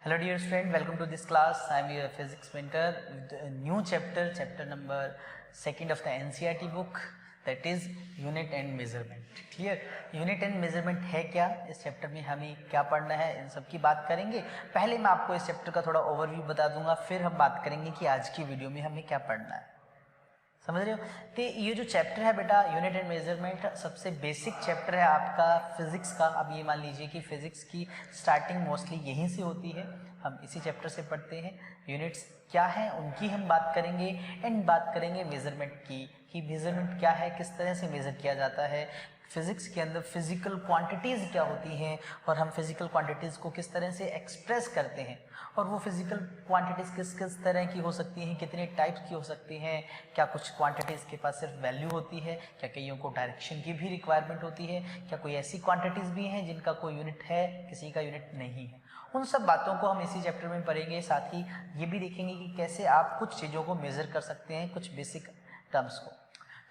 Hello dear student, welcome to this class. I am your physics mentor with a new chapter number 2 of the NCERT book, that is unit and measurement. Clear? Unit and measurement है क्या, इस chapter में हमें क्या पढ़ना है, इन सब की बात करेंगे. पहले मैं आपको इस चैप्टर का थोड़ा ओवरव्यू बता दूंगा, फिर हम बात करेंगे कि आज की वीडियो में हमें क्या पढ़ना है. समझ रहे हो? तो ये जो चैप्टर है बेटा यूनिट एंड मेजरमेंट सबसे बेसिक चैप्टर है आपका फिजिक्स का. अब ये मान लीजिए कि फिजिक्स की स्टार्टिंग मोस्टली यहीं से होती है, हम इसी चैप्टर से पढ़ते हैं. यूनिट्स क्या है उनकी हम बात करेंगे एंड बात करेंगे मेजरमेंट की, कि मेजरमेंट क्या है, किस तरह से मेजर किया जाता है. फिजिक्स के अंदर फिजिकल क्वांटिटीज़ क्या होती हैं और हम फिजिकल क्वांटिटीज़ को किस तरह से एक्सप्रेस करते हैं, और वो फिजिकल क्वांटिटीज़ किस किस तरह की हो सकती हैं, कितने टाइप्स की हो सकती हैं. क्या कुछ क्वांटिटीज़ के पास सिर्फ वैल्यू होती है, क्या कईयों को डायरेक्शन की भी रिक्वायरमेंट होती है, क्या कोई ऐसी क्वांटिटीज़ भी हैं जिनका कोई यूनिट है, किसी का यूनिट नहीं है. उन सब बातों को हम इसी चैप्टर में पढ़ेंगे. साथ ही ये भी देखेंगे कि कैसे आप कुछ चीज़ों को मेज़र कर सकते हैं, कुछ बेसिक टर्म्स को.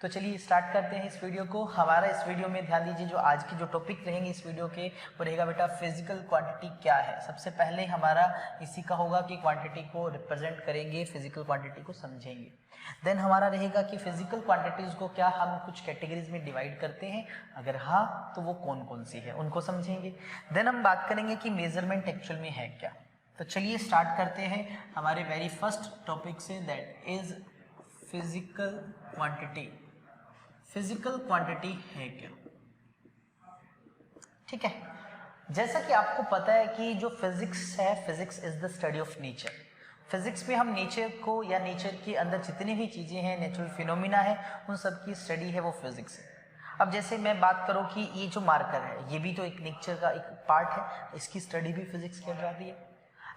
तो चलिए स्टार्ट करते हैं इस वीडियो को. हमारा इस वीडियो में ध्यान दीजिए, जो आज की जो टॉपिक रहेंगे इस वीडियो के, वो रहेगा बेटा फिजिकल क्वांटिटी क्या है. सबसे पहले हमारा इसी का होगा कि क्वांटिटी को रिप्रेजेंट करेंगे, फिजिकल क्वांटिटी को समझेंगे. देन हमारा रहेगा कि फिजिकल क्वांटिटीज़ को क्या हम कुछ कैटेगरीज में डिवाइड करते हैं, अगर हाँ तो वो कौन कौन सी है उनको समझेंगे. देन हम बात करेंगे कि मेजरमेंट एक्चुअल में है क्या. तो चलिए स्टार्ट करते हैं हमारे वेरी फर्स्ट टॉपिक से, that is physical quantity. Physical quantity है क्या? ठीक है, जैसा कि आपको पता है कि जो फिजिक्स है, physics is the study of nature. Physics में हम नेचर को या नेचर के अंदर जितनी भी चीज़ें हैं, नेचुरल फिनोमिना है, उन सब की स्टडी है वो फिजिक्स है. अब जैसे मैं बात करूं कि ये जो मार्कर है, ये भी तो एक नेचर का एक पार्ट है, इसकी स्टडी भी फिजिक्स की जाती है.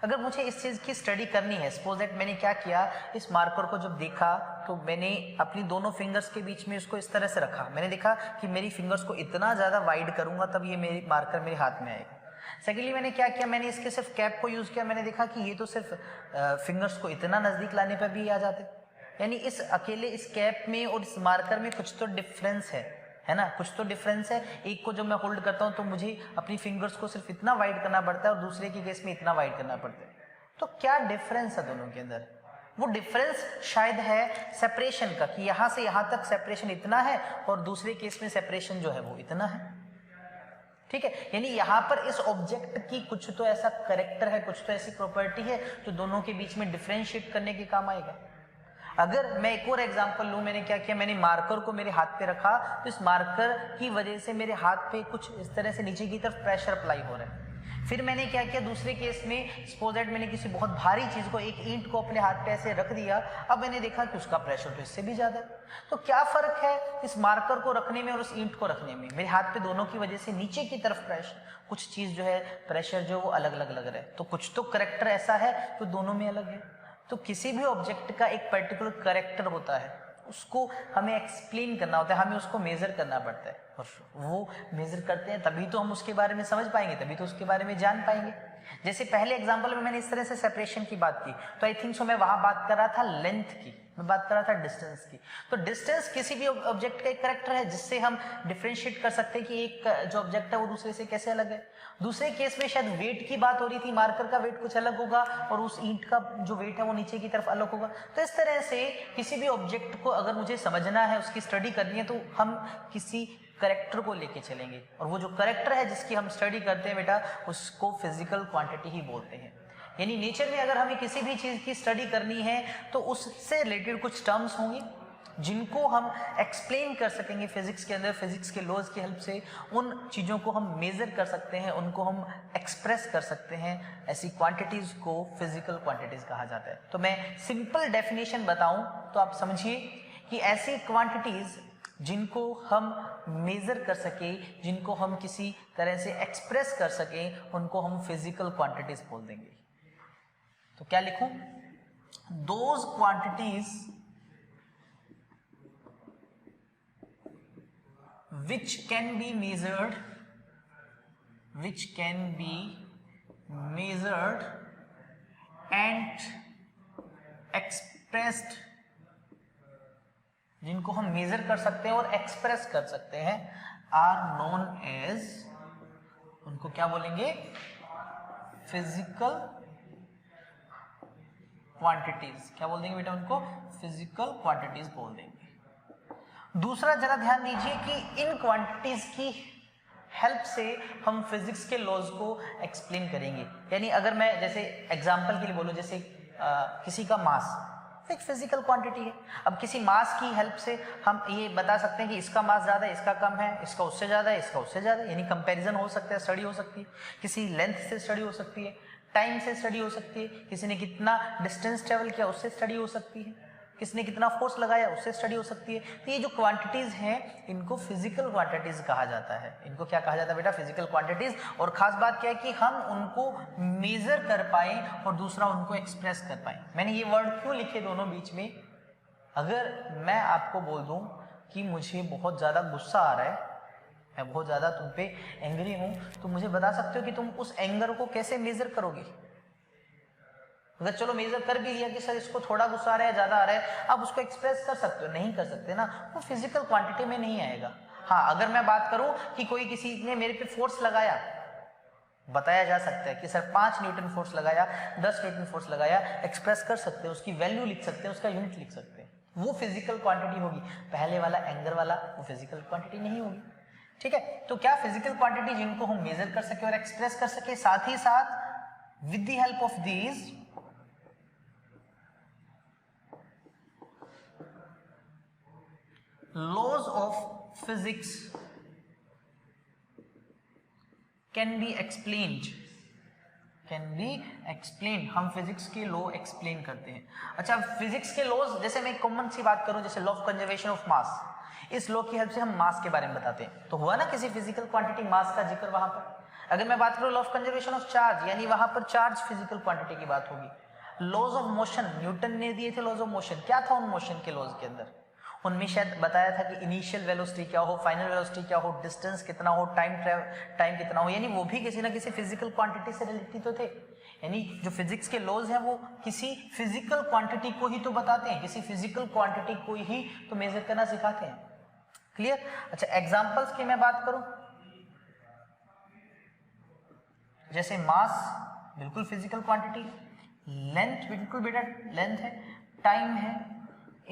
अगर मुझे इस चीज़ की स्टडी करनी है, सपोज दैट मैंने क्या किया, इस मार्कर को जब देखा तो मैंने अपनी दोनों फिंगर्स के बीच में इसको इस तरह से रखा. मैंने देखा कि मेरी फिंगर्स को इतना ज़्यादा वाइड करूंगा तब ये मेरी मार्कर मेरे हाथ में आएगा. सेकेंडली मैंने क्या किया, मैंने इसके सिर्फ कैप को यूज़ किया. मैंने देखा कि ये तो सिर्फ फिंगर्स को इतना नज़दीक लाने पर भी आ जाते. यानी इस अकेले इस कैप में और इस मार्कर में कुछ तो डिफरेंस है ना, कुछ तो डिफरेंस है. एक को जब मैं होल्ड करता हूं तो मुझे अपनी फिंगर्स को सिर्फ इतना वाइड करना पड़ता है और दूसरे के केस में इतना वाइड करना पड़ता है. तो क्या डिफरेंस है दोनों के अंदर? वो डिफरेंस शायद है सेपरेशन का, कि यहां से यहां तक सेपरेशन इतना है और दूसरे केस में सेपरेशन जो है वो इतना है. ठीक है, यानी यहां पर इस ऑब्जेक्ट की कुछ तो ऐसा कैरेक्टर है, कुछ तो ऐसी प्रॉपर्टी है जो दोनों के बीच में डिफरेंशिएट करने के काम आएगा. अगर मैं एक और एग्जांपल लूं, मैंने क्या किया, मैंने मार्कर को मेरे हाथ पे रखा तो इस मार्कर की वजह से मेरे हाथ पे कुछ इस तरह से नीचे की तरफ प्रेशर अप्लाई हो रहा है. फिर मैंने क्या किया, दूसरे केस में सपोज दैट मैंने किसी बहुत भारी चीज को, एक ईंट को अपने हाथ पे ऐसे रख दिया. अब मैंने देखा कि उसका प्रेशर तो इससे भी ज्यादा है. तो क्या फर्क है इस मार्कर को रखने में और उस ईंट को रखने में? मेरे हाथ पे दोनों की वजह से नीचे की तरफ प्रेशर, कुछ चीज जो है प्रेशर जो वो अलग अलग लग रहा है. तो कुछ तो करेक्टर ऐसा है जो दोनों में अलग है. तो किसी भी ऑब्जेक्ट का एक पर्टिकुलर करेक्टर होता है, उसको हमें एक्सप्लेन करना होता है, हमें उसको मेजर करना पड़ता है. और वो मेजर करते हैं तभी तो हम उसके बारे में समझ पाएंगे, तभी तो उसके बारे में जान पाएंगे. जैसे पहले एग्जांपल में मैंने इस तरह से सेपरेशन की बात की, तो आई थिंक सो मैं वहां बात कर रहा था लेंथ की, मैं बात कर रहा था डिस्टेंस की. तो डिस्टेंस किसी भी ऑब्जेक्ट का एक करेक्टर है जिससे हम डिफरेंशिएट कर सकते हैं कि एक जो ऑब्जेक्ट है वो दूसरे से कैसे अलग है. दूसरे केस में शायद वेट की बात हो रही थी, मार्कर का वेट कुछ अलग होगा और उस ईंट का जो वेट है वो नीचे की तरफ अलग होगा. तो इस तरह से किसी भी ऑब्जेक्ट को अगर मुझे समझना है, उसकी स्टडी करनी है, तो हम किसी करेक्टर को लेके चलेंगे, और वो जो करेक्टर है जिसकी हम स्टडी करते हैं बेटा, उसको फिजिकल क्वांटिटी ही बोलते हैं. यानी नेचर में अगर हमें किसी भी चीज की स्टडी करनी है तो उससे रिलेटेड कुछ टर्म्स होंगे जिनको हम एक्सप्लेन कर सकेंगे फिजिक्स के अंदर, फिजिक्स के लॉज की हेल्प से. उन चीज़ों को हम मेजर कर सकते हैं, उनको हम एक्सप्रेस कर सकते हैं. ऐसी क्वांटिटीज़ को फिजिकल क्वांटिटीज़ कहा जाता है. तो मैं सिंपल डेफिनेशन बताऊं तो आप समझिए कि ऐसी क्वांटिटीज़ जिनको हम मेजर कर सके, जिनको हम किसी तरह से एक्सप्रेस कर सके, उनको हम फिजिकल क्वांटिटीज़ बोल देंगे. तो क्या लिखूं? Those quantities which can be measured and expressed, जिनको हम मेजर कर सकते हैं और एक्सप्रेस कर सकते हैं, आर नोन एज, उनको क्या बोलेंगे? फिजिकल क्वांटिटीज, क्या बोल देंगे बेटा उनको? फिजिकल क्वांटिटीज बोल देंगे। दूसरा जरा ध्यान दीजिए कि इन क्वांटिटीज की हेल्प से हम फिजिक्स के लॉज को एक्सप्लेन करेंगे। यानी अगर मैं जैसे एग्जांपल के लिए बोलूं, जैसे किसी का मास एक फिजिकल क्वांटिटी है। अब किसी मास की हेल्प से हम ये बता सकते हैं कि इसका मास ज़्यादा है, इसका कम है, इसका उससे ज़्यादा है, इसका उससे ज़्यादा है, यानी कंपैरिजन हो सकता है, स्टडी हो सकती है। किसी लेंथ से स्टडी हो सकती है, टाइम से स्टडी हो सकती है, किसी ने कितना डिस्टेंस ट्रेवल किया उससे स्टडी हो सकती है, किसने कितना फोर्स लगाया उससे स्टडी हो सकती है। तो ये जो क्वांटिटीज हैं इनको फिजिकल क्वांटिटीज कहा जाता है। इनको क्या कहा जाता है बेटा? Physical quantities. और खास बात क्या है कि हम उनको मेजर कर पाए और दूसरा उनको एक्सप्रेस कर पाए। मैंने ये वर्ड क्यों लिखे दोनों बीच में? अगर मैं आपको बोल दूं कि मुझे बहुत ज्यादा गुस्सा आ रहा है, मैं बहुत ज्यादा तुम पे एंग्री हूं, तो मुझे बता सकते हो कि तुम उस एंगर को कैसे मेजर करोगे? अगर चलो मेजर कर भी लिया कि सर इसको थोड़ा गुस्सा आ रहा है, ज्यादा आ रहा है, आप उसको एक्सप्रेस कर सकते हो? नहीं कर सकते ना, वो फिजिकल क्वांटिटी में नहीं आएगा। हाँ, अगर मैं बात करूं कि कोई किसी ने मेरे पे फोर्स लगाया, बताया जा सकता है कि सर 5 न्यूटन फोर्स लगाया, 10 न्यूटन फोर्स लगाया, एक्सप्रेस कर सकते हैं, उसकी वैल्यू लिख सकते हैं, उसका यूनिट लिख सकते हैं, वो फिजिकल क्वांटिटी होगी। पहले वाला एंगर वाला वो फिजिकल क्वांटिटी नहीं होगी। ठीक है, तो क्या फिजिकल क्वांटिटी जिनको हम मेजर कर सके और एक्सप्रेस कर सके, साथ ही साथ with the help of these laws of physics can be explained, हम फिजिक्स के लॉ एक्सप्लेन करते हैं। अच्छा, फिजिक्स के लॉज, जैसे मैं कॉमन सी बात करूं, जैसे law of conservation of mass, इस लॉ की हेल्प से हम मास के बारे में बताते हैं। तो हुआ ना किसी फिजिकल क्वांटिटी मास का जिक्र वहां पर। अगर मैं बात करूं law of conservation of charge, यानी वहां पर चार्ज फिजिकल क्वांटिटी की बात होगी। लॉज ऑफ मोशन न्यूटन ने दिए थे, लॉज ऑफ मोशन क्या था उन मोशन के लॉज के अंदर? उनमें शायद बताया था कि इनिशियल वेलोसिटी क्या हो, फाइनल वेलोसिटी क्या हो, डिस्टेंस कितना हो, टाइम कितना हो, यानी वो भी किसी ना किसी फिजिकल क्वांटिटी से रिलेटेड तो थे। यानी जो फिजिक्स के लॉज हैं वो किसी फिजिकल क्वांटिटी को ही तो बताते हैं, किसी फिजिकल क्वांटिटी को ही तो मेजर करना सिखाते हैं। क्लियर? अच्छा, एग्जांपल्स की मैं बात करूं, जैसे मास बिल्कुल फिजिकल क्वांटिटी, लेंथ बिल्कुल बेटा लेंथ है, टाइम है,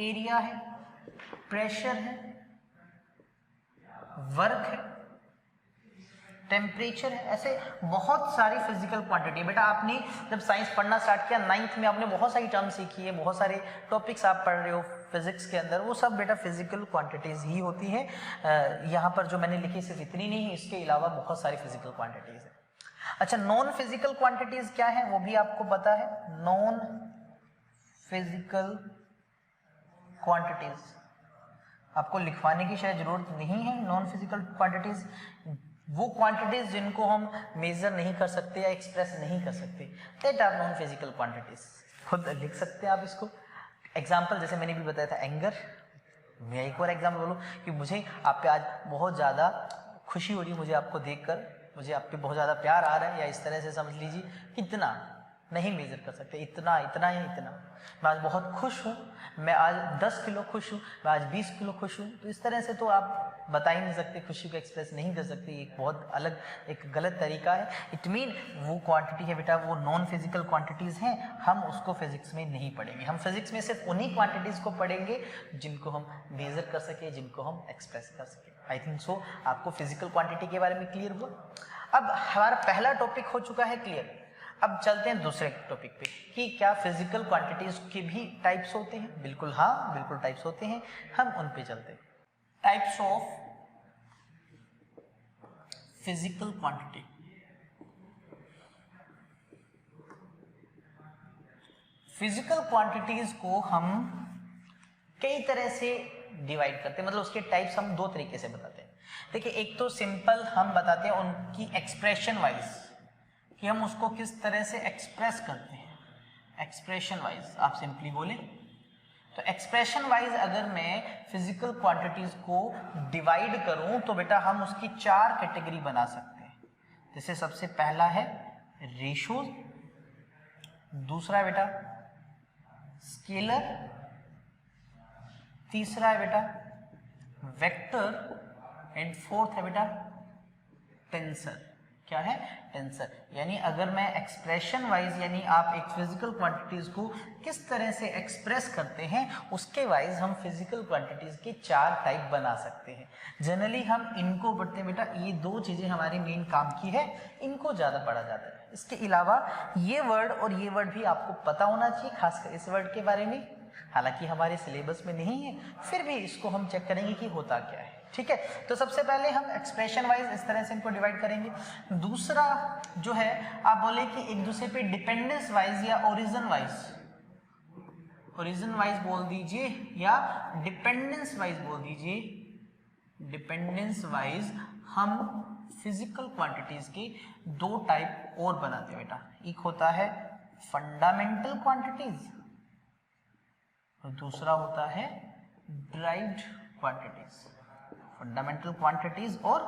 एरिया है, प्रेशर है, वर्क है, टेम्परेचर है, ऐसे बहुत सारी फिजिकल क्वांटिटी। बेटा आपने जब साइंस पढ़ना स्टार्ट किया 9th में, आपने बहुत सारी टर्म सीखी है, बहुत सारे टॉपिक्स आप पढ़ रहे हो फिजिक्स के अंदर, वो सब बेटा फिजिकल क्वांटिटीज ही होती हैं। यहाँ पर जो मैंने लिखी सिर्फ इतनी नहीं है, इसके अलावा बहुत सारी फिजिकल क्वांटिटीज है। अच्छा, नॉन फिजिकल क्वांटिटीज क्या है वो भी आपको पता है। नॉन फिजिकल क्वांटिटीज आपको लिखवाने की शायद जरूरत नहीं है। नॉन फिजिकल क्वांटिटीज वो क्वांटिटीज जिनको हम मेजर नहीं कर सकते या एक्सप्रेस नहीं कर सकते, that are non physical quantities. खुद लिख सकते हैं आप इसको। एग्जांपल जैसे मैंने भी बताया था एंगर, मैं एक और एग्जांपल बोलूं कि मुझे आप पे आज बहुत ज़्यादा खुशी हो रही है, मुझे आपको देखकर, मुझे आप पे बहुत ज़्यादा प्यार आ रहा है, या इस तरह से समझ लीजिए कितना नहीं मेजर कर सकते, इतना इतना या इतना। मैं आज बहुत खुश हूँ, मैं आज 10 किलो खुश हूँ, मैं आज 20 किलो खुश हूँ, तो इस तरह से तो आप बता ही नहीं सकते, खुशी को एक्सप्रेस नहीं कर सकते। एक बहुत अलग, एक गलत तरीका है। इट मीन वो क्वांटिटी है बेटा, वो नॉन फिजिकल क्वांटिटीज हैं, हम उसको फिजिक्स में नहीं पढ़ेंगे। हम फिजिक्स में सिर्फ उन्हीं क्वांटिटीज को पढ़ेंगे जिनको हम मेजर कर सके, जिनको हम एक्सप्रेस कर सके। आई थिंक सो आपको फिजिकल क्वांटिटी के बारे में क्लियर हुआ। अब हमारा पहला टॉपिक हो चुका है क्लियर। अब चलते हैं दूसरे टॉपिक पे कि क्या फिजिकल क्वांटिटीज के भी टाइप्स होते हैं। बिल्कुल हाँ, बिल्कुल टाइप्स होते हैं, हम उन पे चलते हैं। Types of physical quantity. Physical quantities को हम कई तरह से डिवाइड करते हैं, मतलब उसके टाइप्स हम दो तरीके से बताते हैं। देखिए, एक तो सिंपल हम बताते हैं उनकी एक्सप्रेशन वाइज, कि हम उसको किस तरह से एक्सप्रेस करते हैं। एक्सप्रेशन वाइज आप सिंपली बोले तो एक्सप्रेशन वाइज अगर मैं फिजिकल क्वांटिटीज को डिवाइड करूं तो बेटा हम उसकी 4 कैटेगरी बना सकते हैं। जैसे सबसे पहला है रेशोज, दूसरा है बेटा स्केलर, तीसरा है बेटा वेक्टर एंड फोर्थ है बेटा टेंसर। क्या है, टेंसर। यानी अगर मैं एक्सप्रेशन वाइज, यानी आप एक फिजिकल क्वांटिटीज को किस तरह से एक्सप्रेस करते हैं उसके वाइज हम फिजिकल क्वांटिटीज के 4 टाइप बना सकते हैं। जनरली हम इनको पढ़ते हैं बेटा, ये 2 चीजें हमारे मेन काम की है, इनको ज्यादा पढ़ा जाता है। इसके अलावा ये वर्ड और ये वर्ड भी आपको पता होना चाहिए, खासकर इस वर्ड के बारे में। हालांकि हमारे सिलेबस में नहीं है, फिर भी इसको हम चेक करेंगे कि होता क्या है। ठीक है, तो सबसे पहले हम एक्सप्रेशन वाइज इस तरह से इनको डिवाइड करेंगे। दूसरा जो है, आप बोले कि एक दूसरे पे डिपेंडेंस वाइज या ओरिजिन वाइज बोल दीजिए या डिपेंडेंस वाइज बोल दीजिए। डिपेंडेंस वाइज हम फिजिकल क्वांटिटीज के 2 टाइप और बनाते हैं बेटा। एक होता है फंडामेंटल क्वांटिटीज और दूसरा होता है ड्राइव्ड क्वांटिटीज। फंडामेंटल क्वांटिटीज और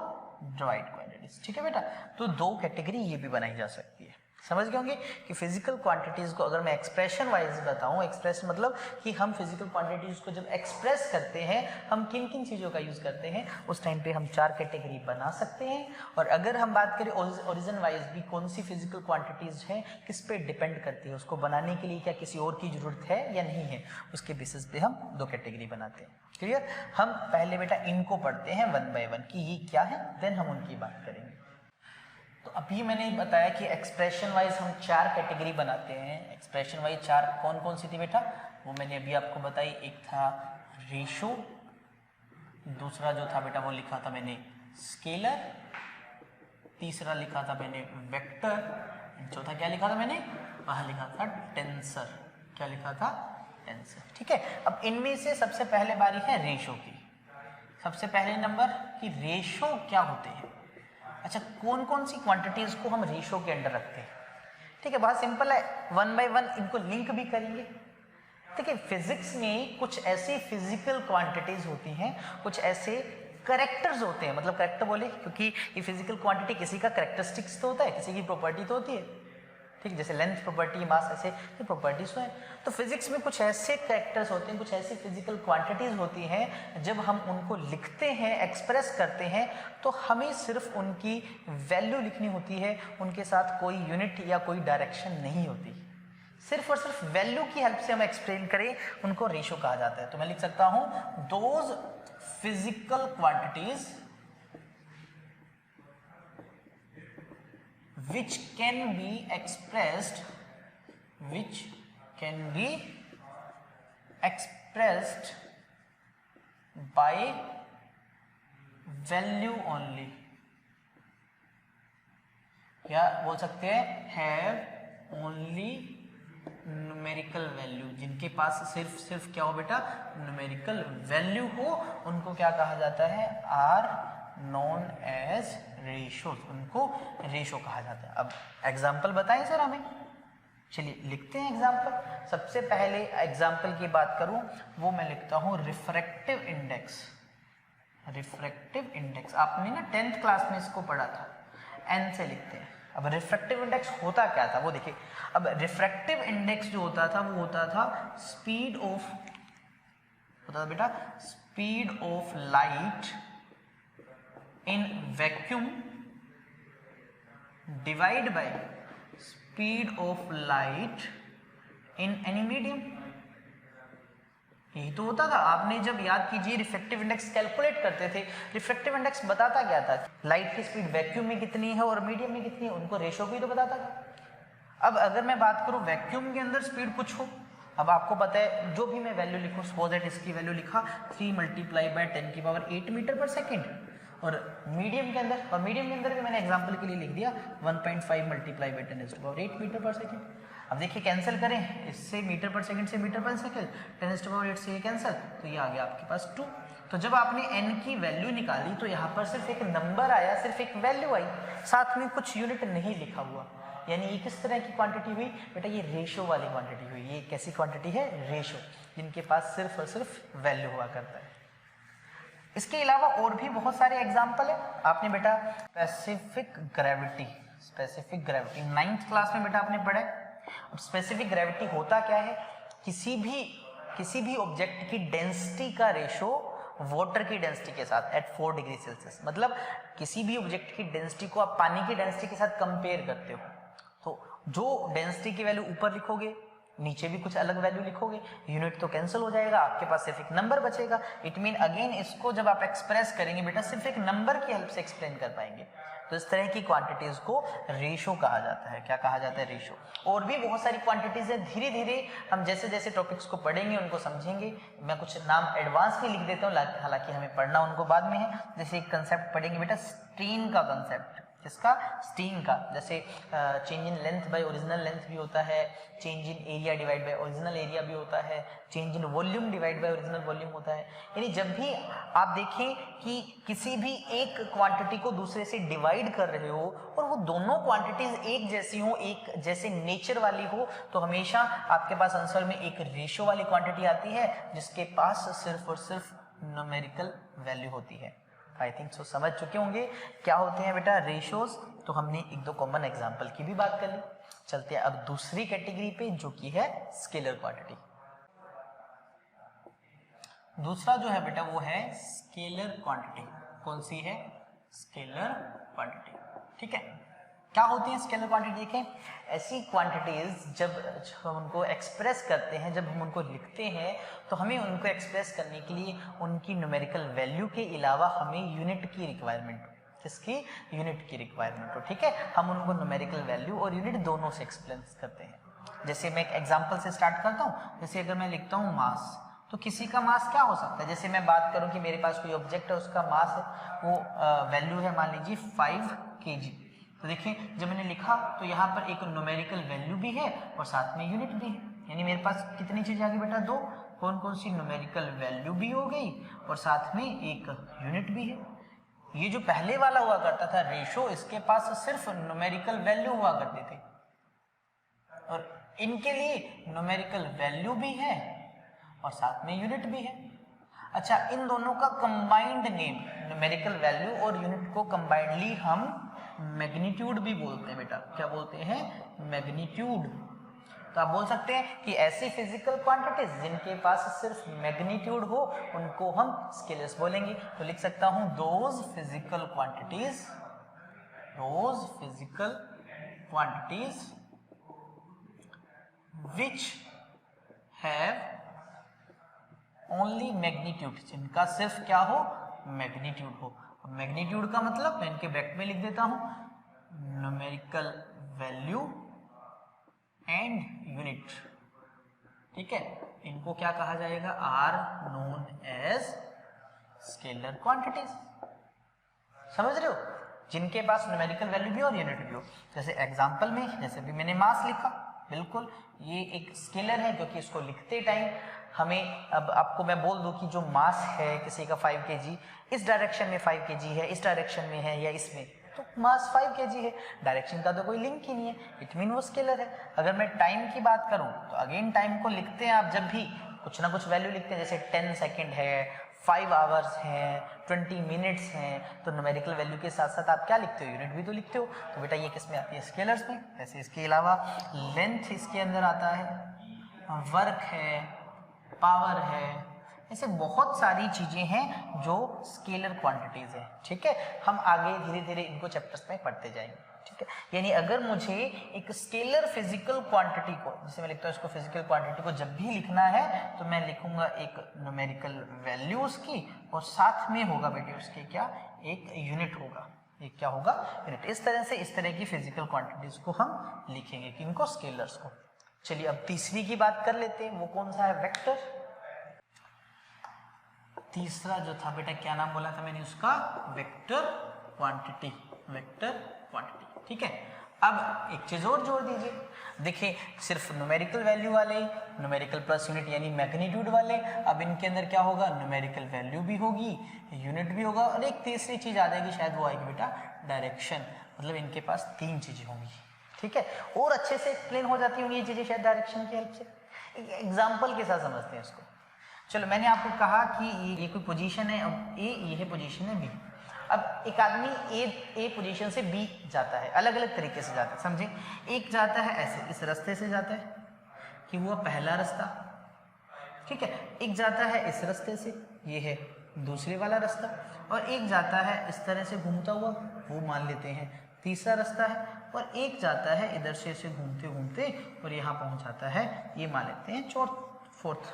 ड्राइव्ड क्वांटिटीज। ठीक है बेटा, तो 2 कैटेगरी ये भी बनाई जा सकती है। समझ गए होंगे कि फिजिकल क्वांटिटीज को अगर मैं एक्सप्रेशन वाइज बताऊं, एक्सप्रेस मतलब कि हम फिजिकल क्वांटिटीज को जब एक्सप्रेस करते हैं हम किन किन चीज़ों का यूज करते हैं, उस टाइम पे हम 4 कैटेगरी बना सकते हैं। और अगर हम बात करें ओरिजिन वाइज भी कौन सी फिजिकल क्वांटिटीज है, किस पे डिपेंड करती है, उसको बनाने के लिए क्या किसी और की जरूरत है या नहीं है, उसके बेसिस पे हम 2 कैटेगरी बनाते हैं। क्लियर। हम पहले बेटा इनको पढ़ते हैं 1 बाय 1 कि ये क्या है, देन हम उनकी बात करेंगे। तो अभी मैंने बताया कि एक्सप्रेशन वाइज हम 4 कैटेगरी बनाते हैं। एक्सप्रेशन वाइज 4 कौन कौन सी थी बेटा, वो मैंने अभी आपको बताई। एक था रेशो, दूसरा जो था बेटा वो लिखा था मैंने स्केलर, तीसरा लिखा था मैंने वेक्टर, चौथा क्या लिखा था मैंने, वहां लिखा था टेंसर। क्या लिखा था, टेंसर। ठीक है, अब इनमें से सबसे पहले बारी है रेशो की। सबसे पहले नंबर कि रेशो क्या होते हैं। अच्छा, कौन कौन सी क्वांटिटीज को हम रेशो के अंडर रखते हैं। ठीक है, बहुत सिंपल है, 1 बाय 1 इनको लिंक भी करेंगे। ठीक है, फिजिक्स में कुछ ऐसी फिजिकल क्वांटिटीज होती हैं, कुछ ऐसे करेक्टर्स होते हैं। मतलब करेक्टर बोले क्योंकि ये फिजिकल क्वांटिटी किसी का करेक्टरिस्टिक्स तो होता है, किसी की प्रॉपर्टी तो होती है। ठीक, जैसे लेंथ प्रॉपर्टी, मास, ऐसे प्रॉपर्टीज तो है। तो फिजिक्स में कुछ ऐसे कैरेक्टर्स होते हैं, कुछ ऐसी फिजिकल क्वांटिटीज होती हैं, जब हम उनको लिखते हैं, एक्सप्रेस करते हैं, तो हमें सिर्फ उनकी वैल्यू लिखनी होती है, उनके साथ कोई यूनिट या कोई डायरेक्शन नहीं होती। सिर्फ और सिर्फ वैल्यू की हेल्प से हम एक्सप्लेन करें, उनको रेशो कहा जाता है। तो मैं लिख सकता हूं those physical quantities which can be expressed by value only, या बोल सकते हैं have only numerical value। जिनके पास सिर्फ क्या हो बेटा, न्यूमेरिकल वैल्यू हो, उनको क्या कहा जाता है, आर नोन एज रेशोज, उनको रेशो कहा जाता है। अब एग्जाम्पल बताएं सर हमें, चलिए लिखते हैं एग्जाम्पल। सबसे पहले एग्जाम्पल की बात करूं, वो मैं लिखता हूं रिफ्रैक्टिव इंडेक्स। रिफ्रैक्टिव इंडेक्स आपने ना 10th क्लास में इसको पढ़ा था, एन से लिखते हैं। अब रिफ्रैक्टिव इंडेक्स होता क्या था वो देखिए। अब रिफ्रैक्टिव इंडेक्स जो होता था वो होता था स्पीड ऑफ, होता था बेटा speed of light in vacuum divide by speed of light in any medium। यही तो होता था। आपने जब याद कीजिए रिफ्रैक्टिव इंडेक्स कैलकुलेट करते थे, रिफ्रैक्टिव इंडेक्स बताता क्या था, लाइट की स्पीड वैक्यूम में कितनी है और मीडियम में कितनी है, उनको रेशो भी तो बताता था। अब अगर मैं बात करूं वैक्यूम के अंदर स्पीड कुछ हो, अब आपको पता है जो भी मैं वैल्यू लिखूं, सपोज दैट इसकी वैल्यू लिखा 3 × 10⁸ मीटर पर सेकेंड, और मीडियम के अंदर, और मीडियम के अंदर भी मैंने एग्जांपल के लिए लिख दिया 1.5 × 10⁸ मीटर पर सेकेंड। अब देखिए कैंसिल करें, इससे मीटर पर सेकंड से मीटर पर सेकंड, 10⁸ से ये कैंसिल, तो ये आ गया आपके पास 2। तो जब आपने n की वैल्यू निकाली तो यहाँ पर सिर्फ एक नंबर आया, सिर्फ एक वैल्यू आई, साथ में कुछ यूनिट नहीं लिखा हुआ। यानी ये किस तरह की क्वांटिटी हुई बेटा, ये रेशो वाली क्वांटिटी हुई। ये कैसी क्वांटिटी है, रेशो, जिनके पास सिर्फ और सिर्फ वैल्यू हुआ करता है। इसके अलावा और भी बहुत सारे एग्जाम्पल है। आपने बेटा स्पेसिफिक ग्रेविटी 9th क्लास में बेटा आपने पढ़ा है। अब स्पेसिफिक ग्रेविटी होता क्या है, किसी भी ऑब्जेक्ट की डेंसिटी का रेशो वाटर की डेंसिटी के साथ एट 4 डिग्री सेल्सियस। मतलब किसी भी ऑब्जेक्ट की डेंसिटी को आप पानी की डेंसिटी के साथ कंपेयर करते हो, तो जो डेंसिटी की वैल्यू ऊपर लिखोगे नीचे भी कुछ अलग वैल्यू लिखोगे, यूनिट तो कैंसिल हो जाएगा, आपके पास सिर्फ एक नंबर बचेगा। इट मीन अगेन इसको जब आप एक्सप्रेस करेंगे बेटा सिर्फ एक नंबर की हेल्प से एक्सप्लेन कर पाएंगे। तो इस तरह की क्वांटिटीज को रेशो कहा जाता है। क्या कहा जाता है? रेशो। और भी बहुत सारी क्वांटिटीज है, धीरे धीरे हम जैसे जैसे टॉपिक्स को पढ़ेंगे उनको समझेंगे। मैं कुछ नाम एडवांस में लिख देता हूँ, हालांकि हमें पढ़ना उनको बाद में है। जैसे एक कंसेप्ट पढ़ेंगे बेटा स्ट्रेन का कंसेप्ट, किसका? स्ट्रेन का। जैसे change in length bye original length भी होता है, change in area divide by original area भी होता है, change in volume divide by original volume होता है। यानी जब भी आप देखें कि किसी भी एक क्वांटिटी को दूसरे से डिवाइड कर रहे हो और वो दोनों क्वांटिटीज एक जैसी हो, एक जैसे नेचर वाली हो, तो हमेशा आपके पास आंसर में एक रेशो वाली क्वांटिटी आती है जिसके पास सिर्फ और सिर्फ न्यूमेरिकल वैल्यू होती है। आई थिंक सो समझ चुके होंगे क्या होते हैं बेटा रेशोज। तो हमने एक दो कॉमन एग्जांपल की भी बात कर ली। चलते हैं अब दूसरी कैटेगरी पे जो कि है स्केलर क्वांटिटी। दूसरा जो है बेटा वो है स्केलर क्वांटिटी। कौन सी है? Scalar quantity. ठीक है, क्या होती है स्केलर क्वांटिटी? देखें, ऐसी क्वांटिटीज जब हम उनको एक्सप्रेस करते हैं, जब हम उनको लिखते हैं, तो हमें उनको एक्सप्रेस करने के लिए उनकी न्यूमेरिकल वैल्यू के अलावा हमें यूनिट की रिक्वायरमेंट हो। किसकी? यूनिट की रिक्वायरमेंट हो। ठीक है, हम उनको न्यूमेरिकल वैल्यू और यूनिट दोनों से एक्सप्लेन करते हैं। जैसे मैं एक एग्जाम्पल से स्टार्ट करता हूँ। जैसे अगर मैं लिखता हूँ मास, तो किसी का मास क्या हो सकता है? जैसे मैं बात करूं कि मेरे पास कोई ऑब्जेक्ट है, उसका मास है, वो वैल्यू है मान लीजिए 5 kg। तो देखिए जब मैंने लिखा तो यहाँ पर एक न्यूमेरिकल वैल्यू भी है और साथ में यूनिट भी है। यानी मेरे पास कितनी चीजें आ गई बेटा? दो। कौन कौन सी? न्यूमेरिकल वैल्यू भी हो गई और साथ में एक यूनिट भी है। ये जो पहले वाला हुआ करता था रेशो, इसके पास सिर्फ न्यूमेरिकल वैल्यू हुआ करते थे और इनके लिए न्यूमेरिकल वैल्यू भी है और साथ में यूनिट भी है। अच्छा, इन दोनों का कंबाइंड नेम, न्यूमेरिकल वैल्यू और यूनिट को कंबाइंडली हम मैग्नीट्यूड भी बोलते हैं बेटा। क्या बोलते हैं? मैग्नीट्यूड। तो आप बोल सकते हैं कि ऐसी फिजिकल क्वांटिटीज जिनके पास सिर्फ मैग्नीट्यूड हो उनको हम स्केलर्स बोलेंगे। तो लिख सकता हूं those physical quantities which have only magnitude, जिनका सिर्फ क्या हो? मैग्नीट्यूड हो। मैग्नीट्यूड का मतलब मैं इनके ब्रैकेट में लिख देता हूं न्यूमेरिकल वैल्यू एंड यूनिट। ठीक है, इनको क्या कहा जाएगा? Are known as scalar quantities. समझ रहे हो? जिनके पास न्यूमेरिकल वैल्यू भी और यूनिट भी हो। जैसे एग्जांपल में, जैसे भी मैंने मास लिखा, बिल्कुल ये एक स्केलर है क्योंकि इसको लिखते टाइम हमें, अब आपको मैं बोल दूं कि जो मास है किसी का 5 kg, इस डायरेक्शन में 5 kg है, इस डायरेक्शन में है या इसमें, तो मास 5 kg है। डायरेक्शन का तो कोई लिंक ही नहीं है, इट मीन वो स्केलर है। अगर मैं टाइम की बात करूं तो अगेन टाइम को लिखते हैं आप जब भी कुछ ना कुछ वैल्यू लिखते हैं, जैसे 10 सेकेंड है, 5 आवर्स हैं, 20 मिनट्स हैं, तो न्यूमेरिकल वैल्यू के साथ साथ आप क्या लिखते हो? यूनिट भी तो लिखते हो। तो बेटा ये किस में आती है? स्केलर्स में। वैसे इसके अलावा लेंथ इसके अंदर आता है, वर्क है, पावर है, ऐसे बहुत सारी चीजें हैं जो स्केलर क्वांटिटीज है। ठीक है, हम आगे धीरे धीरे इनको चैप्टर्स में पढ़ते जाएंगे। ठीक है, यानी अगर मुझे एक स्केलर फिजिकल क्वांटिटी को, जैसे मैं लिखता हूँ इसको फिजिकल क्वांटिटी को जब भी लिखना है तो मैं लिखूंगा एक न्यूमेरिकल वैल्यू उसकी और साथ में होगा बेटे उसके क्या? एक यूनिट होगा। एक क्या होगा? यूनिट। इस तरह से इस तरह की फिजिकल क्वांटिटीज को हम लिखेंगे, किनको? स्केलर्स को। चलिए अब तीसरी की बात कर लेते हैं, वो कौन सा है? वेक्टर। तीसरा जो था बेटा, क्या नाम बोला था मैंने उसका? Vector quantity. Vector quantity. ठीक है, अब एक चीज और जोड़ दीजिए। देखिए सिर्फ न्यूमेरिकल वैल्यू वाले, न्यूमेरिकल प्लस यूनिट यानी मैग्नीट्यूड वाले, अब इनके अंदर क्या होगा? न्यूमेरिकल वैल्यू भी होगी, यूनिट भी होगा और एक तीसरी चीज आ जाएगी, शायद वो आएगी बेटा डायरेक्शन। मतलब इनके पास 3 चीजें होंगी। ठीक है, और अच्छे से एक्सप्लेन हो जाती होंगी ये चीजें शायद डायरेक्शन की हेल्प से। एग्जाम्पल के साथ समझते हैं इसको। चलो, मैंने आपको कहा कि ये कोई पोजीशन है, अब ए, ये है पोजीशन है बी। अब एक आदमी ए पोजीशन से बी जाता है, अलग अलग तरीके से जाता है, समझे? एक जाता है ऐसे, इस रास्ते से जाता है कि हुआ पहला रास्ता। ठीक है, एक जाता है इस रास्ते से, ये है दूसरे वाला रास्ता, और एक जाता है इस तरह से घूमता हुआ, वो मान लेते हैं तीसरा रास्ता है, और एक जाता है इधर से ऐसे घूमते घूमते और यहाँ पहुँच जाता है, ये मान लेते हैं फोर्थ।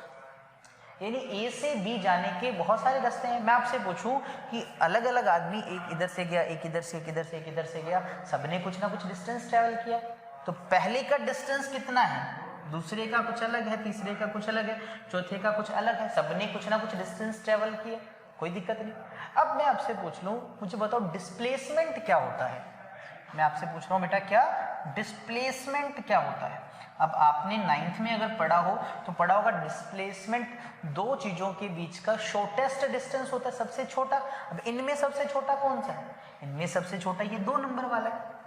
यानी ए से बी जाने के बहुत सारे रास्ते हैं। मैं आपसे पूछूं कि अलग अलग आदमी, एक इधर से गया, एक इधर से, एक इधर से, एक इधर से गया, सबने कुछ ना कुछ डिस्टेंस ट्रैवल किया, तो पहले का डिस्टेंस कितना है, दूसरे का कुछ अलग है, तीसरे का कुछ अलग है, चौथे का कुछ अलग है, सबने कुछ ना कुछ डिस्टेंस ट्रैवल किया, कोई दिक्कत नहीं। अब मैं आपसे पूछ लूँ, मुझे बताओ डिस्प्लेसमेंट क्या होता है। मैं आपसे पूछ रहा हूँ बेटा, क्या डिस्प्लेसमेंट क्या होता है। अब आपने 9th में अगर पढ़ा हो तो पढ़ा होगा डिस्प्लेसमेंट दो चीजों के बीच का शॉर्टेस्ट डिस्टेंस होता है, सबसे छोटा। अब इनमें सबसे छोटा कौन सा है, इनमें सबसे छोटा ये 2 नंबर वाला है।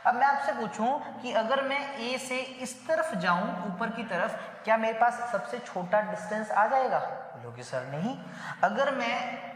अब मैं आपसे पूछूं कि अगर मैं ए से इस तरफ जाऊं ऊपर की तरफ, क्या मेरे पास सबसे छोटा डिस्टेंस आ जाएगा, बोलोगे सर नहीं। अगर मैं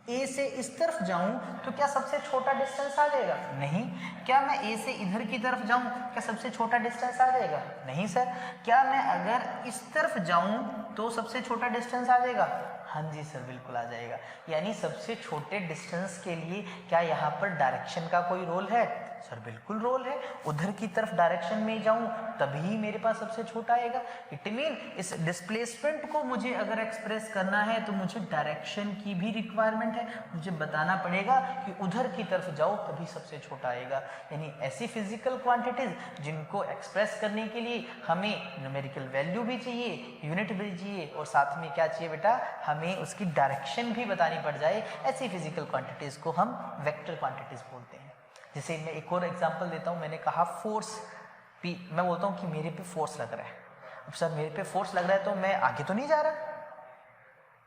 ए से इस तरफ जाऊं तो क्या सबसे छोटा डिस्टेंस आ जाएगा, नहीं। क्या मैं ए से इधर की तरफ जाऊं, क्या सबसे छोटा डिस्टेंस आ जाएगा, नहीं सर। क्या मैं अगर इस तरफ जाऊं तो सबसे छोटा डिस्टेंस आ जाएगा, हाँ जी सर बिल्कुल आ जाएगा। यानी सबसे छोटे डिस्टेंस के लिए क्या यहाँ पर डायरेक्शन का कोई रोल है, सर बिल्कुल रोल है। उधर की तरफ डायरेक्शन में जाऊं तभी मेरे पास सबसे छोटा आएगा। इट मीन इस डिस्प्लेसमेंट को मुझे अगर एक्सप्रेस करना है तो मुझे डायरेक्शन की भी रिक्वायरमेंट है, मुझे बताना पड़ेगा कि उधर की तरफ जाओ तभी सबसे छोटा आएगा। यानी ऐसी फिजिकल क्वांटिटीज जिनको एक्सप्रेस करने के लिए हमें न्यूमेरिकल वैल्यू भी चाहिए, यूनिट भी चाहिए, और साथ में क्या चाहिए बेटा, हमें उसकी डायरेक्शन भी बतानी पड़ जाए, ऐसी फिजिकल क्वांटिटीज को हम वेक्टर क्वांटिटीज बोलते हैं। जैसे मैं एक और एग्जांपल देता हूँ, मैंने कहा फोर्स पी, मैं बोलता हूँ कि मेरे पे फोर्स लग रहा है। अब सर मेरे पे फोर्स लग रहा है तो मैं आगे तो नहीं जा रहा,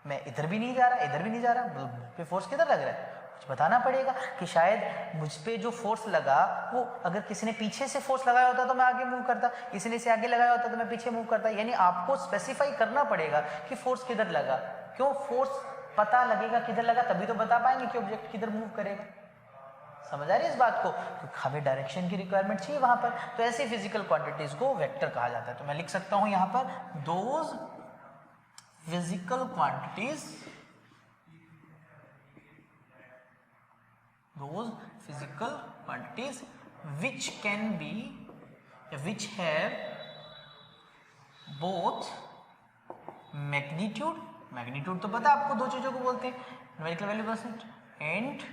मैं इधर भी नहीं जा रहा, इधर भी नहीं जा रहा, मुझ पे फोर्स किधर लग रहा है, कुछ बताना पड़ेगा कि शायद मुझ पे जो फोर्स लगा वो अगर किसी ने पीछे से फोर्स लगाया होता तो मैं आगे मूव करता, किसी ने से आगे लगाया होता तो मैं पीछे मूव करता। यानी आपको स्पेसिफाई करना पड़ेगा कि फोर्स किधर लगा। क्यों, फोर्स पता लगेगा किधर लगा तभी तो बता पाएंगे कि ऑब्जेक्ट किधर मूव करेगा। समझ आ रही है इस बात को, तो हमें डायरेक्शन की रिक्वायरमेंट चाहिए वहां पर। तो ऐसी फिजिकल क्वांटिटीज को वेक्टर कहा जाता है। तो मैं लिख सकता हूं यहां पर, those physical quantities, those physical quantities which can be, which have both magnitude, magnitude तो पता आपको दो चीजों को बोलते हैं, numerical value percent, and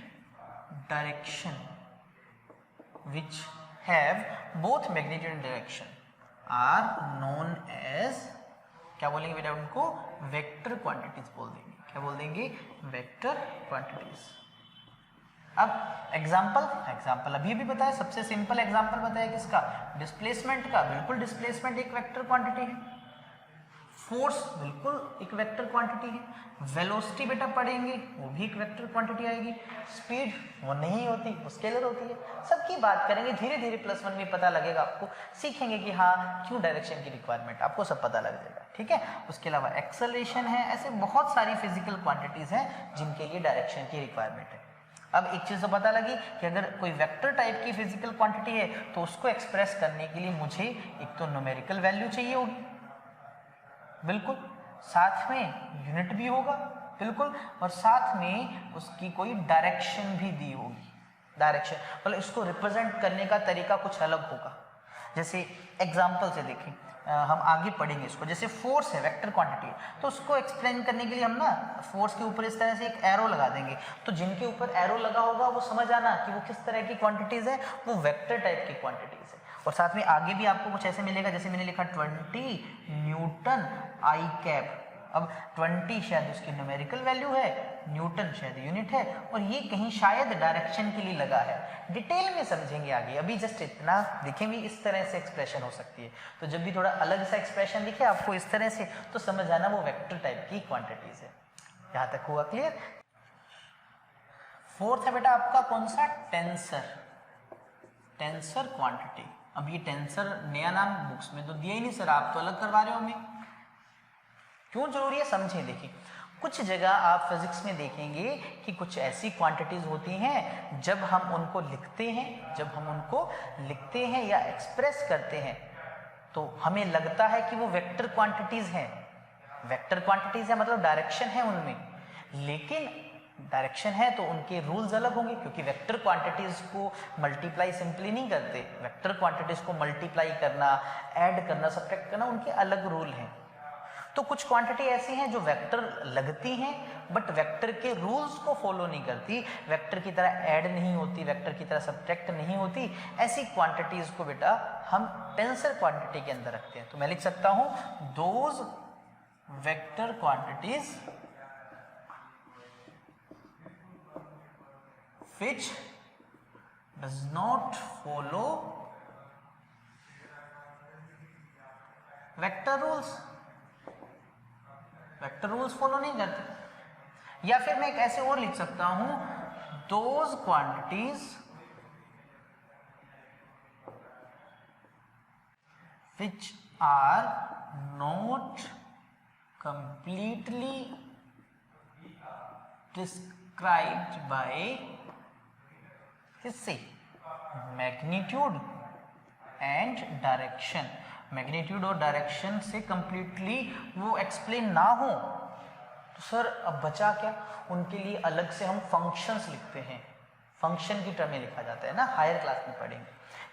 direction, which have both magnitude and direction are known as, क्या बोलेंगे बेटा उनको, वेक्टर क्वांटिटीज बोल देंगे। क्या बोल देंगे, वेक्टर क्वांटिटीज। अब एग्जाम्पल अभी भी बताया, सबसे सिंपल एग्जाम्पल बताया किसका, डिस्प्लेसमेंट का। बिल्कुल डिस्प्लेसमेंट एक वेक्टर क्वांटिटी है, फोर्स बिल्कुल एक वेक्टर क्वांटिटी है, वेलोसिटी बेटा पढ़ेंगे वो भी एक वेक्टर क्वांटिटी आएगी, स्पीड वो नहीं होती, वो स्केलर होती है। सबकी बात करेंगे धीरे धीरे, +1 में पता लगेगा आपको, सीखेंगे कि हाँ क्यों डायरेक्शन की रिक्वायरमेंट, आपको सब पता लग जाएगा, ठीक है। उसके अलावा एक्सेलरेशन है, ऐसे बहुत सारी फिजिकल क्वांटिटीज हैं जिनके लिए डायरेक्शन की रिक्वायरमेंट है। अब एक चीज तो पता लगी कि अगर कोई वेक्टर टाइप की फिजिकल क्वांटिटी है तो उसको एक्सप्रेस करने के लिए मुझे एक तो न्यूमेरिकल वैल्यू चाहिए होगी, बिल्कुल, साथ में यूनिट भी होगा, बिल्कुल, और साथ में उसकी कोई डायरेक्शन भी दी होगी। डायरेक्शन मतलब इसको रिप्रेजेंट करने का तरीका कुछ अलग होगा। जैसे एग्जाम्पल से देखें, हम आगे पढ़ेंगे इसको। जैसे फोर्स है वेक्टर क्वांटिटी, तो उसको एक्सप्लेन करने के लिए हम ना फोर्स के ऊपर इस तरह से एक एरो लगा देंगे, तो जिनके ऊपर एरो लगा होगा वो समझ आना कि वो किस तरह की क्वांटिटीज है, वो वेक्टर टाइप की क्वांटिटीज है। और साथ में आगे भी आपको कुछ ऐसे मिलेगा, जैसे मैंने लिखा 20 न्यूटन आई कैप। अब 20 शायद उसकी न्यूमेरिकल वैल्यू है, न्यूटन शायद यूनिट है, और ये कहीं शायद डायरेक्शन के लिए लगा है। डिटेल में समझेंगे आगे, अभी जस्ट इतना देखेंगे इस तरह से एक्सप्रेशन हो सकती है। तो जब भी थोड़ा अलग सा एक्सप्रेशन दिखे आपको इस तरह से, तो समझ आना वो वेक्टर टाइप की क्वांटिटीज है। यहां तक हुआ क्लियर। फोर्थ है बेटा आपका कौन सा, टेंसर, टेंसर क्वांटिटी। अब ये टेंसर नया नाम बुक्स में तो दिया ही नहीं सर, आप तो अलग करवा रहे हो हमें, क्यों जरूरी है समझें। देखिए कुछ जगह आप फिजिक्स में देखेंगे कि कुछ ऐसी क्वांटिटीज होती हैं जब हम उनको लिखते हैं या एक्सप्रेस करते हैं तो हमें लगता है कि वो वेक्टर क्वांटिटीज हैं। वेक्टर क्वांटिटीज है मतलब डायरेक्शन है उनमें, लेकिन डायरेक्शन है तो उनके रूल्स अलग होंगे, क्योंकि वेक्टर क्वांटिटीज को मल्टीप्लाई सिंपली नहीं करते, वेक्टर क्वांटिटीज को मल्टीप्लाई करना, ऐड करना, सब्ट्रैक्ट करना, उनके अलग रूल हैं। तो कुछ क्वांटिटी ऐसी हैं जो वेक्टर लगती हैं बट वेक्टर के रूल्स को फॉलो नहीं करती, वेक्टर की तरह ऐड नहीं होती, वेक्टर की तरह सब्ट्रैक्ट नहीं होती। ऐसी क्वांटिटीज को बेटा हम टेंसर क्वांटिटी के अंदर रखते हैं। तो मैं लिख सकता हूं those vector quantities which does not follow vector rules, vector rules follow नहीं करते। या फिर मैं एक ऐसे और लिख सकता हूं those quantities which are not completely described by हिस्से मैग्नीट्यूड एंड डायरेक्शन। मैग्नीट्यूड और डायरेक्शन से कंप्लीटली वो एक्सप्लेन ना हो तो सर अब बचा क्या, उनके लिए अलग से हम फंक्शंस लिखते हैं, फंक्शन की टर्म में लिखा जाता है ना, हायर क्लास में पढ़ेंगे।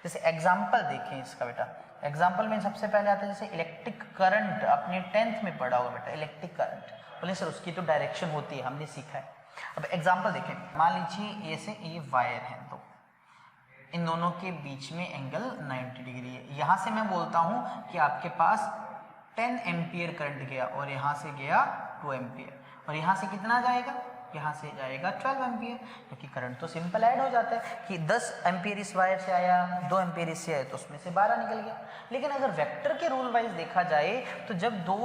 जैसे एग्जांपल देखें इसका बेटा, एग्जांपल में सबसे पहले आता है जैसे इलेक्ट्रिक करंट, आपने 10th में पढ़ा होगा बेटा इलेक्ट्रिक करंट। बोले सर उसकी तो डायरेक्शन होती है, हमने सीखा है। अब एग्जांपल देखें, मान लीजिए ये से ये वायर है, तो इन दोनों के बीच में एंगल 90 डिग्री है। यहाँ से मैं बोलता हूँ कि आपके पास 10 एम्पियर करंट गया और यहाँ से गया 2 एम्पियर, और यहाँ से कितना जाएगा, यहाँ से जाएगा 12 एम्पियर, क्योंकि करंट तो सिंपल ऐड हो जाता है कि 10 एम्पियर इस वायर से आया, 2 एम्पियर इससे आया, तो उसमें से 12 निकल गया। लेकिन अगर वेक्टर के रूल वाइज देखा जाए तो जब दो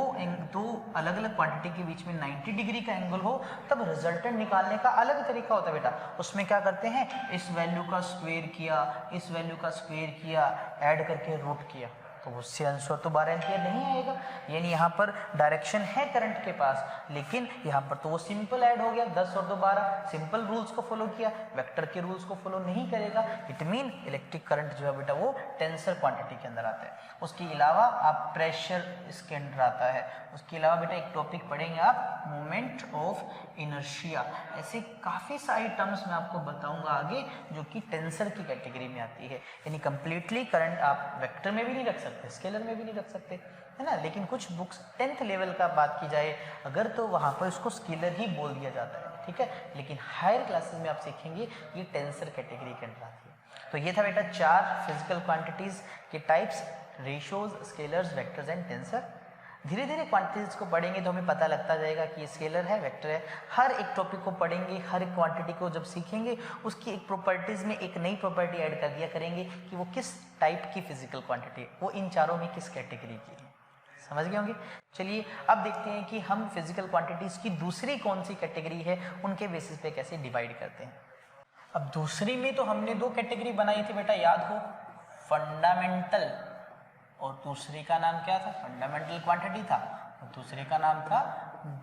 अलग अलग क्वांटिटी के बीच में 90 डिग्री का एंगल हो तब रिजल्टेंट निकालने का अलग तरीका होता है बेटा। उसमें क्या करते हैं, इस वैल्यू का स्क्वायर किया, इस वैल्यू का स्क्वायर किया, ऐड करके रूट किया, तो उससे आंसर तो 12 एम्पियर नहीं आएगा। यानी यहाँ पर डायरेक्शन है करंट के पास, लेकिन यहाँ पर तो वो सिंपल ऐड हो गया, 10 और 2 12, सिंपल रूल्स को फॉलो किया, वेक्टर के रूल्स को फॉलो नहीं करेगा। इट मीन इलेक्ट्रिक करंट जो है बेटा वो टेंसर क्वांटिटी के अंदर आता है। उसके अलावा आप प्रेशर इसके अंदर आता है। उसके अलावा बेटा एक टॉपिक पढ़ेंगे आप मोमेंट ऑफ इनर्शिया। ऐसे काफ़ी सारी टर्म्स मैं आपको बताऊंगा आगे जो कि टेंसर की कैटेगरी में आती है। यानी कंप्लीटली करंट आप वेक्टर में भी नहीं रख सकते, स्केलर में भी नहीं रख सकते, है ना। लेकिन कुछ बुक्स 10th लेवल का बात की जाए अगर तो वहाँ पर इसको स्केलर ही बोल दिया जाता है, ठीक है। लेकिन हायर क्लासेस में आप सीखेंगे ये टेंसर कैटेगरी के अंदर आती है। तो ये था बेटा 4 फिजिकल क्वांटिटीज के types, ratios, scalars, vectors and tensor. धीरे धीरे क्वांटिटीज को पढ़ेंगे तो हमें पता लगता जाएगा कि ये स्केलर है, वेक्टर है। हर एक टॉपिक को पढ़ेंगे, हर एक क्वांटिटी को जब सीखेंगे उसकी एक प्रॉपर्टीज में एक नई प्रॉपर्टी ऐड कर दिया करेंगे कि वो किस टाइप की फिजिकल क्वांटिटी है, वो इन चारों में किस कैटेगरी की है। समझ गए होंगे। चलिए अब देखते हैं कि हम फिजिकल क्वांटिटीज की दूसरी कौन सी कैटेगरी है उनके बेसिस पे कैसे डिवाइड करते हैं। अब दूसरी में तो हमने 2 कैटेगरी बनाई थी बेटा, याद हो, फंडामेंटल और दूसरे का नाम क्या था, फंडामेंटल क्वांटिटी था, और दूसरे का नाम था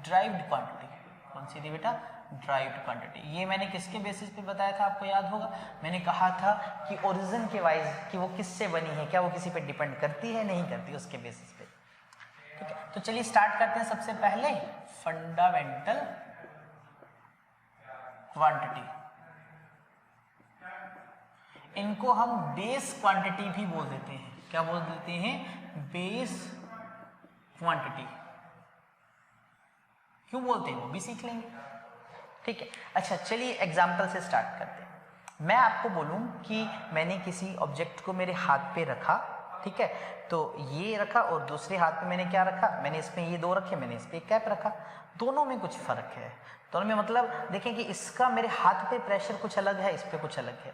ड्राइव्ड क्वांटिटी। कौन सी थी बेटा, ड्राइव्ड क्वांटिटी। ये मैंने किसके बेसिस पे बताया था, आपको याद होगा, मैंने कहा था कि ओरिजिन के वाइज कि वो किससे बनी है, क्या वो किसी पे डिपेंड करती है, नहीं करती, उसके बेसिस पे। ठीक है, तो चलिए स्टार्ट करते हैं। सबसे पहले फंडामेंटल क्वांटिटी, इनको हम बेस क्वांटिटी भी बोल देते हैं। क्या बोल देते हैं, बेस क्वांटिटी। क्यों बोलते हैं वो भी सीख लेंगे, ठीक है। अच्छा चलिए एग्जांपल से स्टार्ट करते हैं। मैं आपको बोलूं कि मैंने किसी ऑब्जेक्ट को मेरे हाथ पे रखा, ठीक है, तो ये रखा और दूसरे हाथ पे मैंने क्या रखा, मैंने इसमें ये 2 रखे, मैंने इस पे कैप रखा। दोनों में कुछ फर्क है, दोनों में मतलब देखें कि इसका मेरे हाथ पे प्रेशर कुछ अलग है, इस पे कुछ अलग है।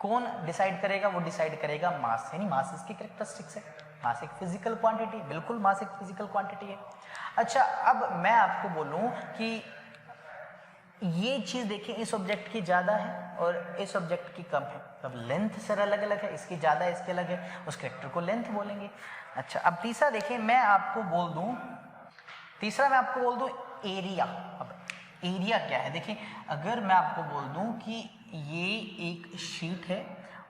कौन डिसाइड करेगा, वो डिसाइड करेगा मास, यानी मास इसकी कैरेक्टरिस्टिक्स है। मास एक फिजिकल क्वांटिटी, बिल्कुल मास एक फिजिकल क्वांटिटी है। अच्छा अब मैं आपको बोलूं कि ये चीज देखें इस ऑब्जेक्ट की ज्यादा है और इस ऑब्जेक्ट की कम है, अब लेंथ सर अलग अलग है, इसकी ज्यादा है इसके अलग है, उस कैरेक्टर को लेंथ बोलेंगे। अच्छा अब तीसरा देखें, मैं आपको बोल दूं, तीसरा मैं आपको बोल दूं एरिया। अब एरिया क्या है, देखिए अगर मैं आपको बोल दूं कि ये एक शीट है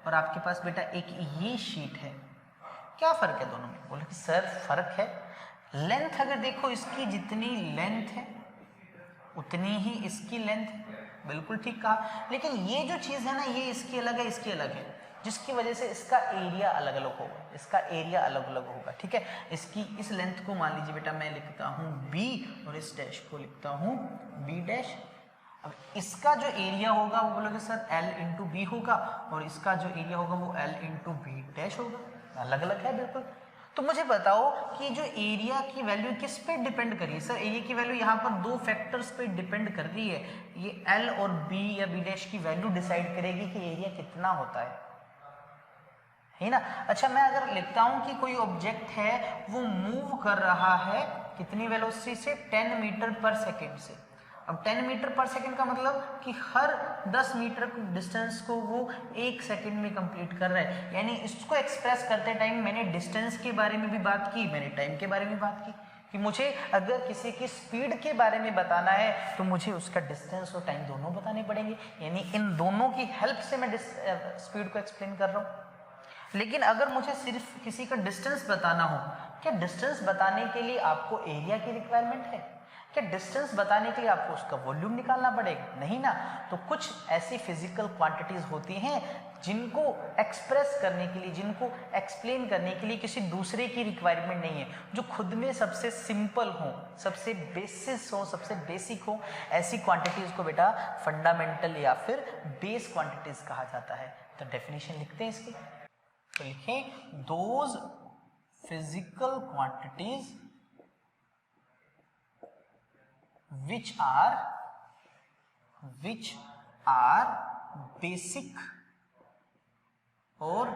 और आपके पास बेटा एक ये शीट है, क्या फर्क है दोनों में, बोले कि सर फर्क है लेंथ। अगर देखो इसकी जितनी लेंथ है उतनी ही इसकी लेंथ, बिल्कुल ठीक कहा। लेकिन ये जो चीज़ है ना, ये इसकी अलग है, इसकी अलग है, जिसकी वजह से इसका एरिया अलग अलग होगा, इसका एरिया अलग अलग होगा, ठीक है। इसकी इस लेंथ को मान लीजिए बेटा मैं लिखता हूँ b और इस डैश को लिखता हूँ b डैश। अब इसका जो एरिया होगा वो बोलोगे सर l इंटू बी होगा, और इसका जो एरिया होगा वो l इंटू बी डैश होगा, अलग अलग है बिल्कुल। तो मुझे बताओ कि जो एरिया की वैल्यू किस पे डिपेंड कर रही है? सर एरिया की वैल्यू यहाँ पर दो फैक्टर्स पे डिपेंड कर रही है, ये l और b या b डैश की वैल्यू डिसाइड करेगी कि एरिया कितना होता है ना। अच्छा, मैं अगर लिखता हूं कि कोई ऑब्जेक्ट है वो मूव कर रहा है कितनी वेलोसिटी से, 10 मीटर पर सेकेंड से। अब 10 मीटर पर सेकेंड का मतलब कि हर 10 मीटर डिस्टेंस को वो 1 सेकेंड में कंप्लीट कर रहा है। यानी इसको एक्सप्रेस करते टाइम मैंने डिस्टेंस के बारे में भी बात की, मैंने टाइम के बारे में बात की, कि मुझे अगर किसी की स्पीड के बारे में बताना है तो मुझे उसका डिस्टेंस और टाइम दोनों बताने पड़ेंगे, यानी इन दोनों की हेल्प से मैं स्पीड को एक्सप्लेन कर रहा हूँ। लेकिन अगर मुझे सिर्फ किसी का डिस्टेंस बताना हो, क्या डिस्टेंस बताने के लिए आपको एरिया की रिक्वायरमेंट है? क्या डिस्टेंस बताने के लिए आपको उसका वॉल्यूम निकालना पड़ेगा? नहीं ना। तो कुछ ऐसी फिजिकल क्वांटिटीज होती हैं जिनको एक्सप्रेस करने के लिए, जिनको एक्सप्लेन करने के लिए किसी दूसरे की रिक्वायरमेंट नहीं है, जो खुद में सबसे सिंपल हो, सबसे बेसिस हो, सबसे बेसिक हो, ऐसी क्वांटिटीज को बेटा फंडामेंटल या फिर बेस क्वांटिटीज कहा जाता है। तो डेफिनेशन लिखते हैं इसकी, तो लिखें those physical quantities which are basic और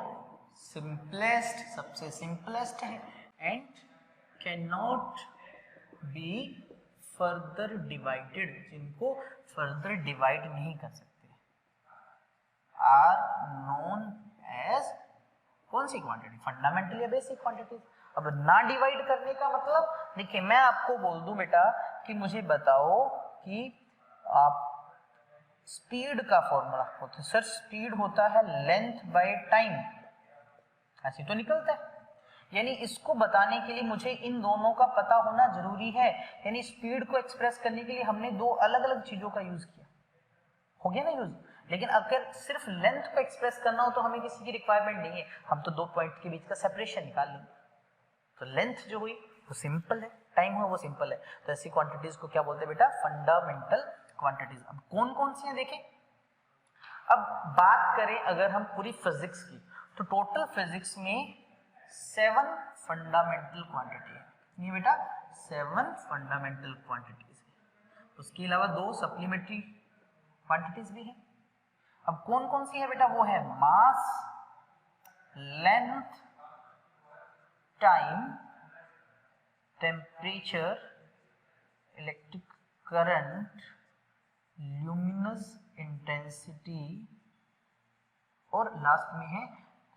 simplest, सबसे simplest है, and cannot be further divided, जिनको further divide नहीं कर सकते, are known as कौन सी क्वांटिटी? फंडामेंटल या बेसिक क्वांटिटीज। अब ना डिवाइड करने का मतलब, देखिए मैं आपको बोल दूं बेटा कि मुझे बताओ कि आप स्पीड का फॉर्मूला होता है, सर स्पीड होता है लेंथ बाय टाइम, ऐसे तो निकलता है। यानी इसको बताने के लिए मुझे इन दोनों का पता होना जरूरी है। यानी स्पीड को एक्सप्रेस करने के लिए हमने दो अलग अलग चीजों का यूज किया, हो गया ना यूज। लेकिन अगर सिर्फ लेंथ को एक्सप्रेस करना हो तो हमें किसी की रिक्वायरमेंट नहीं है, हम तो दो पॉइंट के बीच का सेपरेशन निकाल लेंगे। तो लेंथ जो हुई वो सिंपल है, टाइम हुआ वो सिंपल है। तो ऐसी क्वांटिटीज को क्या बोलते हैं बेटा? Fundamental quantities. अब कौन कौन सी हैं देखें। अब बात करें अगर हम पूरी फिजिक्स की, तो टोटल फिजिक्स में 7 फंडामेंटल क्वांटिटी है। नहीं बेटा, 7 फंडामेंटल क्वांटिटीज है। उसके अलावा 2 सप्लीमेंट्री क्वांटिटीज भी हैं। अब कौन कौन सी है बेटा? वो है mass, length, time, temperature, electric current, luminous intensity, और लास्ट में है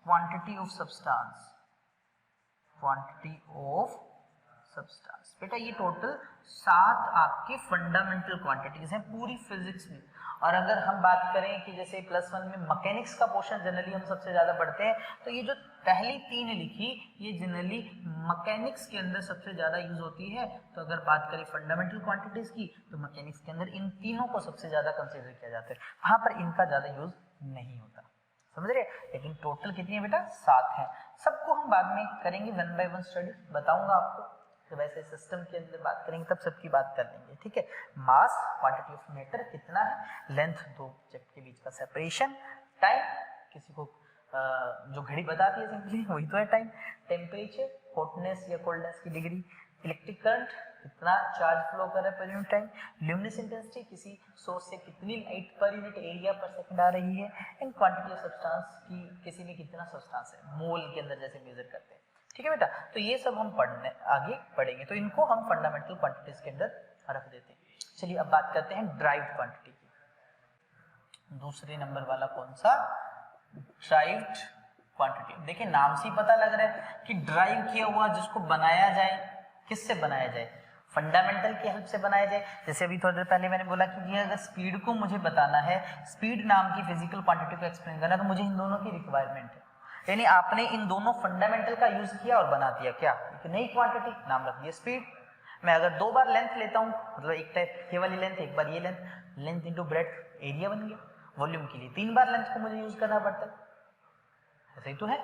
quantity of substance, quantity of substance. बेटा ये टोटल 7 आपके फंडामेंटल क्वांटिटीज हैं पूरी फिजिक्स में। और अगर हम बात करें कि जैसे +1 में मैकेनिक्स का पोर्शन जनरली हम सबसे ज्यादा पढ़ते हैं, तो ये जो पहली 3 लिखी ये जनरली मैकेनिक्स के अंदर सबसे ज्यादा यूज होती है। तो अगर बात करें फंडामेंटल क्वांटिटीज की, तो मैकेनिक्स के अंदर इन तीनों को सबसे ज्यादा कंसीडर किया जाता है, वहां पर इनका ज्यादा यूज नहीं होता, समझ रहे। लेकिन टोटल कितनी है बेटा? 7 है। सबको हम बाद में करेंगे 1 बाय 1 स्टडी, बताऊंगा आपको जब ऐसे सिस्टम के अंदर बात करेंगे तब सबकी बात कर लेंगे, ठीक है। मास, क्वांटिटी ऑफ मैटर कितना है, लेंथ, 2 ऑब्जेक्ट के बीच का सेपरेशन, टाइम, किसी को जो घड़ी बताती है सिंपली वही तो है टाइम, टेम्परेचर, हॉटनेस या कोल्डनेस की डिग्री, इलेक्ट्रिक करंट, कितना चार्ज फ्लो कर रहा है per unit time, luminous intensity, किसी सोर्स से कितनी लाइट पर यूनिट एरिया पर सेकंड आ रही है, एंड क्वांटिटी ऑफ सब्सटेंस की किसी में कितना सब्सटेंस है, मोल के अंदर जैसे मेजर करते हैं, ठीक है बेटा। तो ये सब हम आगे पढ़ेंगे, तो इनको हम फंडामेंटल क्वांटिटीज के अंदर रख देते हैं। चलिए अब बात करते हैं ड्राइव्ड क्वांटिटी की। दूसरे नंबर वाला कौन सा? Derived quantity. देखिए नाम से ही पता लग रहा है कि ड्राइव किया हुआ, जिसको बनाया जाए, किससे बनाया जाए? फंडामेंटल की हेल्प से बनाया जाए। जैसे अभी थोड़ी देर पहले मैंने बोला कि अगर स्पीड को मुझे बताना है, स्पीड नाम की फिजिकल क्वांटिटी को एक्सप्लेन करना, तो मुझे इन दोनों की रिक्वायरमेंट है। यानी आपने इन दोनों फंडामेंटल का यूज किया और बना दिया क्या? एक नई क्वांटिटी, नाम रख दिया स्पीड। मैं अगर 2 बार लेंथ लेता हूँ, मतलब एक टाइप ये वाली लेंथ, एक बार ये length, length into breadth area बन गया। वॉल्यूम के लिए 3 बार लेंथ को मुझे यूज करना पड़ता है, ऐसे ही तो है।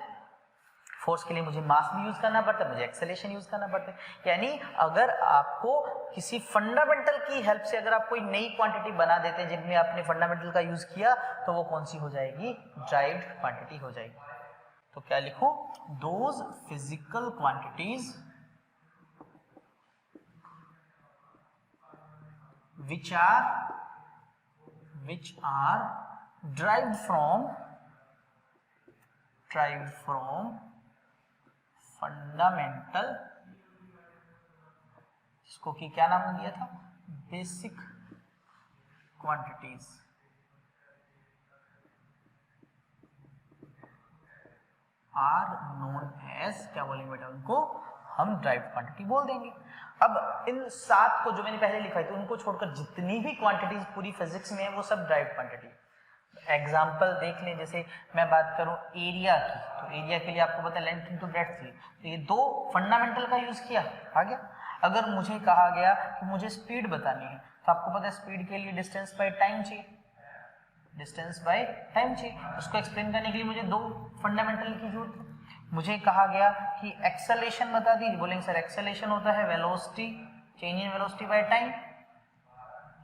फोर्स के लिए मुझे मास भी यूज करना पड़ता है, मुझे एक्सेलरेशन यूज करना पड़ता है। यानी अगर आपको किसी फंडामेंटल की हेल्प से अगर आप कोई नई क्वांटिटी बना देते हैं जिनमें आपने फंडामेंटल का यूज किया, तो वो कौन सी हो जाएगी? ड्राइव्ड क्वांटिटी हो जाएगी। तो क्या लिखूं? Those physical quantities which are derived from fundamental, इसको की क्या नाम दिया था? Basic quantities. Are known as, क्या बोलेंगे बेटा उनको? हम ड्राइव्ड क्वांटिटी बोल देंगे। अब इन 7 को जो मैंने पहले लिखा है, तो उनको छोड़कर जितनी भी क्वांटिटीज पूरी फिजिक्स में है वो सब ड्राइव्ड क्वांटिटी। एग्जाम्पल देख लें, जैसे मैं बात करूं एरिया की, तो एरिया के लिए आपको पता है लेंथ इनटू ब्रेड्थ थी, तो ये 2 फंडामेंटल का यूज किया, आ गया। अगर मुझे कहा गया कि मुझे स्पीड बतानी है, तो आपको पता है स्पीड के लिए डिस्टेंस बाय टाइम चाहिए, डिस्टेंस बाय टाइम चाहिए। उसको एक्सप्लेन करने के लिए मुझे 2 फंडामेंटल की जरूरत है। मुझे कहा गया कि एक्सेलरेशन बता दीजिए, बोलेंगे सर एक्सेलरेशन होता है velocity, change in velocity by time,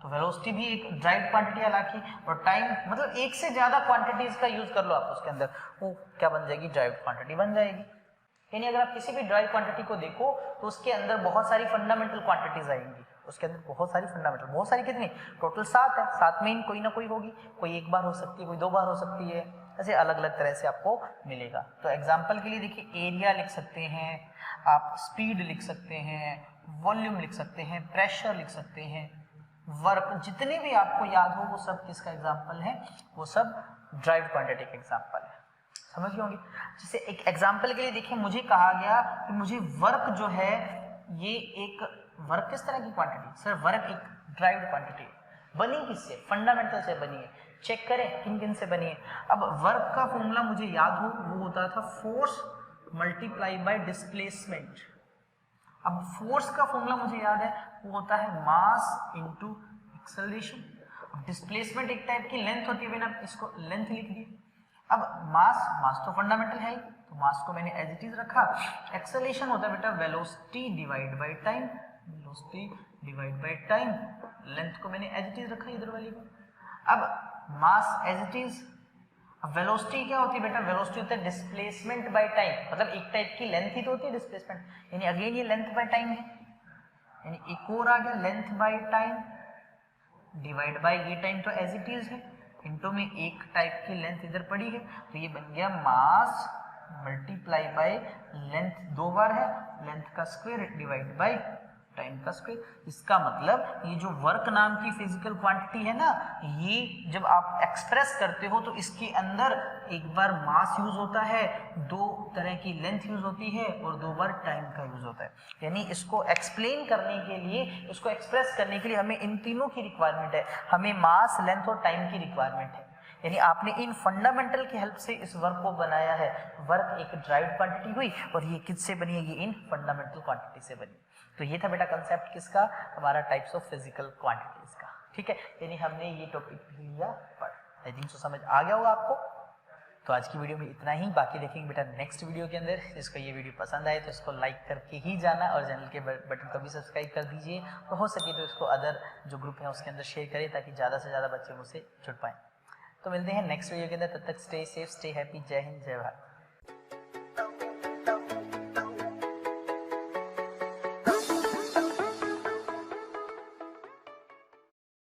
तो वेलोसिटी भी एक ड्राइव्ड क्वांटिटी है हालांकि, और टाइम मतलब एक से ज्यादा क्वांटिटीज का यूज कर लो आप उसके अंदर, वो क्या बन जाएगी? ड्राइव्ड क्वांटिटी बन जाएगी। यानी अगर आप किसी भी ड्राइव्ड क्वांटिटी को देखो तो उसके अंदर बहुत सारी फंडामेंटल क्वांटिटीज आएंगी, उसके अंदर बहुत सारी फंडामेंटल, बहुत सारी कितनी? टोटल 7 है, 7 में कोई ना कोई होगी, कोई 1 बार हो सकती है, कोई 2 बार हो सकती है, ऐसे अलग अलग तरह से आपको मिलेगा। तो एग्जाम्पल के लिए देखिए एरिया लिख सकते हैं आप, स्पीड लिख सकते हैं, वॉल्यूम लिख सकते हैं, प्रेशर लिख सकते हैं, वर्क, जितने भी आपको याद हो वो सब किसका एग्जाम्पल है? वो सब ड्राइव्ड क्वांटिटी के एग्जाम्पल है। समझ गए होंगे? जैसे एक एग्जाम्पल के लिए देखिए, मुझे कहा गया कि मुझे वर्क जो है, ये एक वर्क किस तरह की क्वांटिटी? सर वर्क एक ड्राइव्ड क्वांटिटी बनी किससे? फंडामेंटल से बनी है। चेक करें किन किन से बनी है। अब वर्क का फॉर्मूला मुझे याद हो, वो होता था फोर्स मल्टीप्लाई बाय डिस्प्लेसमेंट। अब फोर्स का फॉर्मूला मुझे याद है, वो होता है मास इनटू एक्सेलरेशन। डिस्प्लेसमेंट एक टाइप की लेंथ होती है, मैंने इसको लेंथ लिख दी। अब मास तो फंडामेंटल है ही, तो मास को मैंने एज इट इज रखा। एक्सेलरेशन होता है बेटा velocity divide by time, velocity divide by time, length को मैंने एज इट इज रखा इधर वाली को। अब मास एज इट इज। अब वेलोसिटी क्या होती है बेटा? वेलोसिटी होता है डिस्प्लेसमेंट बाय टाइम, मतलब एक टाइप की लेंथ ही तो होती है डिस्प्लेसमेंट, यानी अगेन ये लेंथ बाय टाइम है, यानी एक और आ गया length by time divide by ये टाइम तो एज इट इज है, इनटू में एक टाइप की लेंथ इधर पड़ी है, तो ये बन गया मास मल्टीप्लाई बाय लेंथ 2 बार है, लेंथ का स्क्वायर डिवाइड बाय टाइम का स्क्वायर। इसका मतलब ये जो वर्क नाम की फिजिकल क्वांटिटी है ना, ये जब आप एक्सप्रेस करते हो तो इसके अंदर एक बार मास यूज होता है, 2 तरह की लेंथ यूज होती है और 2 बार टाइम का यूज होता है। यानी इसको एक्सप्लेन करने के लिए, इसको एक्सप्रेस करने के लिए हमें इन तीनों की रिक्वायरमेंट है, हमें मास, लेंथ और टाइम की रिक्वायरमेंट है। यानी आपने इन फंडामेंटल की हेल्प से इस वर्क को बनाया है। वर्क एक ड्राइव्ड क्वांटिटी हुई और ये किससे बनी है? ये इन फंडामेंटल क्वांटिटी से बनी। तो ये था बेटा कंसेप्ट किसका? हमारा टाइप्स ऑफ फिजिकल क्वांटिटीज का। ठीक है, यानी हमने ये टॉपिक लिया पढ़। आई थिंक सो समझ आ गया होगा आपको। तो आज की वीडियो में इतना ही, बाकी देखेंगे बेटा नेक्स्ट वीडियो के अंदर। जिसको ये वीडियो पसंद आए तो इसको लाइक करके ही जाना और चैनल के बटन को भी सब्सक्राइब कर दीजिए, और हो सके तो इसको अदर जो ग्रुप है उसके अंदर शेयर करें ताकि ज़्यादा से ज़्यादा बच्चे मुझसे जुड़ पाएँ। तो मिलते हैं नेक्स्ट वीडियो के अंदर, तब तक स्टे सेफ, स्टे हैप्पी। जय हिंद, जय भारत।